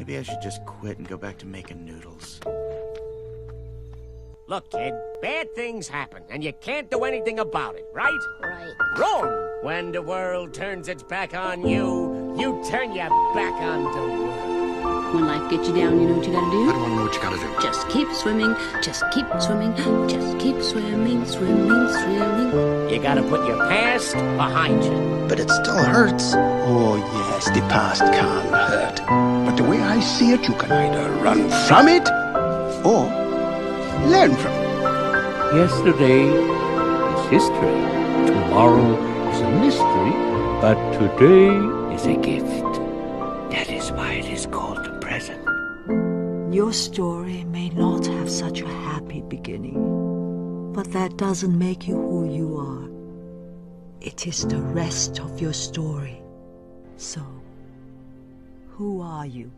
Maybe I should just quit and go back to making noodles. Look, kid, bad things happen, and you can't do anything about it, right? Right. Wrong! When the world turns its back on you, you turn your back on the world. When life gets you down, you know what you gotta do? I don't want to know what you gotta do. Just keep swimming, just keep swimming, just keep swimming, swimming, swimming. You gotta put your past behind you. But it still hurts. Oh, yes, the past can hurt. But the way I see it, you can either run from it or learn from it. Yesterday is history. Tomorrow is a mystery. But today is a gift. That is why it is called the present. Your story may not have such a happy beginning, but that doesn't make you who you are. It is the rest of your story. So, who are you?